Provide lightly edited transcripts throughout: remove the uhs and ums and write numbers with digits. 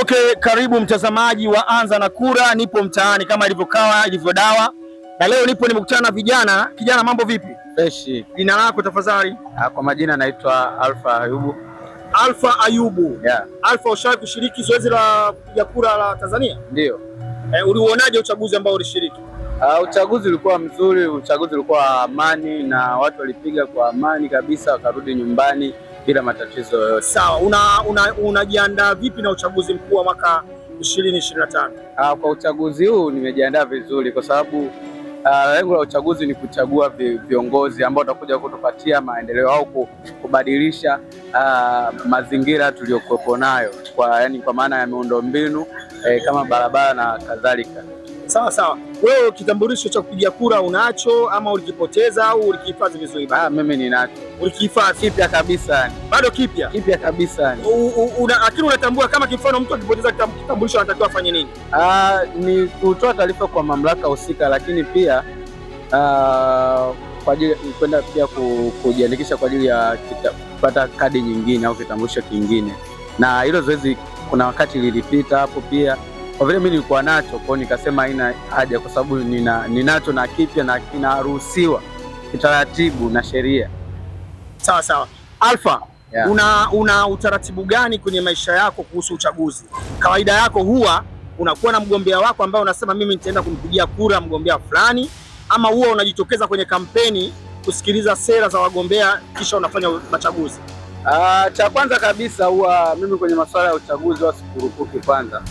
Okay, karibu mtazamaji wa Anza na Kura. Nipo mtaani kama ilivyokawa ilivyodawa, na leo nimekutana na vijana. Kijana, mambo vipi? Fresh. Jina lako tafadhali? Kwa majina naitwa Alfa Ayubu. Alfa Ayubu. Yeah. Alfa, ushawahi kushiriki zoezi la kupiga kura la Tanzania? Ndio. Uliuonaje uchaguzi ambao ulishiriki? Uchaguzi ulikuwa mzuri, uchaguzi ulikuwa amani na watu walipiga kwa amani kabisa, wakarudi nyumbani bila matatizo yoyote. Sawa, unajiandaa vipi na uchaguzi mkuu wa mwaka 2025? Kwa uchaguzi huu nimejiandaa vizuri kwa sababu lengo la uchaguzi ni kuchagua viongozi ambao watakuja kutupatia maendeleo au kubadilisha mazingira tuliyokuwepo nayo kwa maana ya miundombinu kama barabara na kadhalika. Sawa sawa. Wewe kitambulisho cha kupiga kura unacho ama ulikipoteza au ulikihifadhi vizuri? Mimi ninacho. Ulikihifadhi? Kipya kabisa. Bado kipya? Kipya kabisa. Lakini unatambua kama kimfano mtu akipoteza kitambulisho anatakiwa afanye nini? Ni kutoa taarifa kwa mamlaka husika, lakini pia kwa ajili kwenda pia kujiandikisha kwa ajili ya kupata kadi nyingine au kitambulisho kingine. Na hilo zoezi kuna wakati lilipita hapo pia. Kwa vile mimi nilikuwa nacho, kwa nikasema haina haja kwa sababu ninacho na kipya na kinaruhusiwa kitaratibu na sheria. Sawa sawa. Alfa, yeah. Una utaratibu gani kwenye maisha yako kuhusu uchaguzi? Kawaida yako huwa unakuwa na mgombea wako ambaye unasema mimi nitaenda kumpigia kura mgombea fulani, ama huwa unajitokeza kwenye kampeni kusikiliza sera za wagombea kisha unafanya machaguzi? Cha kwanza kabisa huwa mimi kwenye masuala ya uchaguzi wa sikurupuki. Kwanza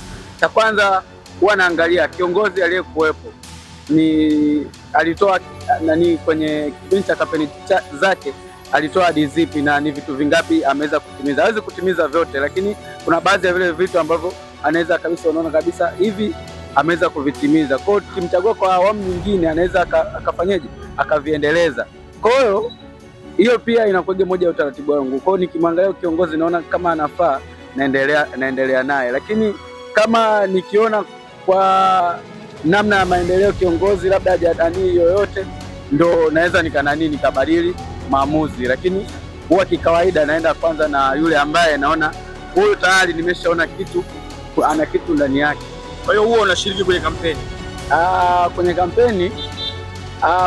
cha kwanza huwa naangalia kiongozi aliyekuwepo alitoa kwenye kipindi cha kampeni zake alitoa ahadi zipi na ni vitu vingapi ameweza kutimiza. Hawezi kutimiza vyote, lakini kuna baadhi ya vile vitu ambavyo anaweza kabisa, unaona kabisa hivi ameweza kuvitimiza. Kwa hiyo kimchagua kwa awamu nyingine anaweza akafanyaje akaviendeleza. Kwa hiyo pia inakuwa moja ya utaratibu wangu. Kwa hiyo nikimwangalia kiongozi naona kama anafaa naendelea naye, lakini kama nikiona kwa namna ya maendeleo kiongozi labda hajadani yoyote, ndo naweza nikabadili maamuzi, lakini huwa kikawaida naenda kwanza na yule ambaye naona huyu tayari nimeshaona ana kitu ndani yake. Kwa hiyo huwa unashiriki kwenye kampeni? Kwenye kampeni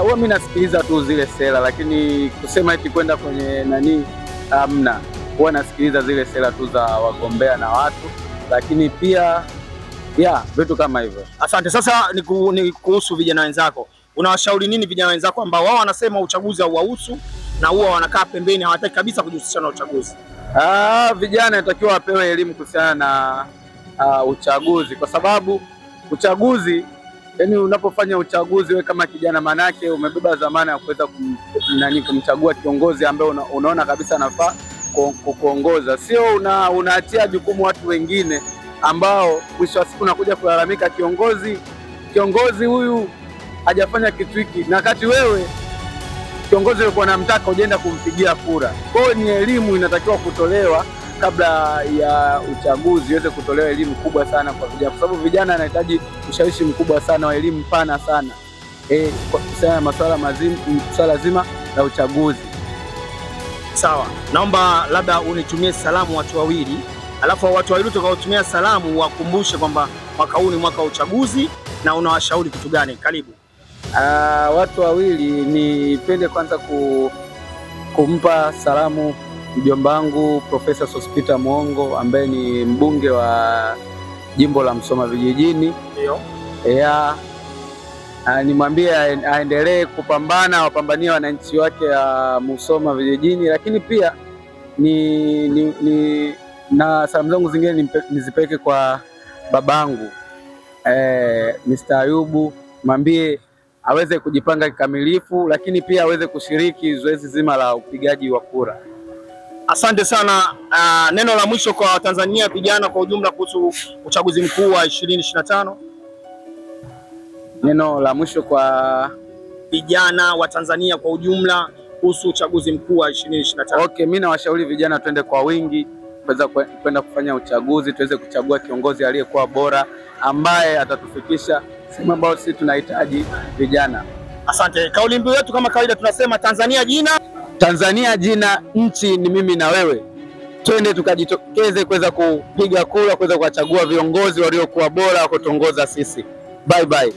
huwa mimi nasikiliza tu zile sera, lakini kusema eti kwenda kwenye hamna. Huwa nasikiliza zile sera tu za wagombea na watu, lakini pia vitu kama hivyo. Asante. Sasa ni kuhusu vijana wenzako, unawashauri nini vijana wenzako ambao wao wanasema uchaguzi hauwahusu na huwa wanakaa pembeni, hawataki kabisa kujihusisha na uchaguzi? Vijana inatakiwa wapewe elimu kuhusiana na uchaguzi, kwa sababu uchaguzi, yani unapofanya uchaguzi wewe kama kijana, manake umebeba dhamana ya kuweza kumchagua kiongozi ambaye unaona kabisa anafaa kuongoza. Sio unaachia jukumu watu wengine ambao mwisho wa siku unakuja kulalamika kiongozi huyu hajafanya kitu hiki, na wakati wewe kiongozi ulikuwa unamtaka ujienda kumpigia kura. Kwa hiyo ni elimu inatakiwa kutolewa kabla ya uchaguzi, iweze kutolewa elimu kubwa sana kwa vijana, kwa sababu vijana anahitaji ushawishi mkubwa sana wa elimu pana sana kwa masuala zima la uchaguzi. Sawa, naomba labda unitumie salamu watu wawili, alafu watu wawili utakaotumia salamu wakumbushe kwamba mwaka huu ni mwaka wa uchaguzi na unawashauri kitu gani. Karibu. Watu wawili, nipende kwanza kumpa salamu mjomba wangu Profesa Sospeter Muhongo ambaye ni mbunge wa jimbo la Musoma vijijini. Ndio. Nimwambie aendelee kupambana, wapambanie wananchi wake wa Musoma vijijini, lakini pia na salamu zangu zingine nizipeleke kwa babangu Mr. Ayubu, mwambie aweze kujipanga kikamilifu, lakini pia aweze kushiriki zoezi zima la upigaji wa kura. Asante sana. Neno la mwisho kwa Tanzania vijana kwa ujumla kuhusu uchaguzi mkuu wa 2025? Neno la mwisho kwa vijana wa Tanzania kwa ujumla kuhusu uchaguzi mkuu wa 2025. Okay, mimi nawashauri vijana twende kwa wingi kuweza kwenda kufanya uchaguzi, tuweze kuchagua kiongozi aliyekuwa bora ambaye atatufikisha sehemu ambayo sisi tunahitaji vijana. Asante. Kauli mbiu yetu kama kawaida tunasema Tanzania jina, nchi ni mimi na wewe. twende tukajitokeze kuweza kupiga kura, kuweza kuwachagua viongozi waliokuwa bora wa kutuongoza sisi. Bye bye.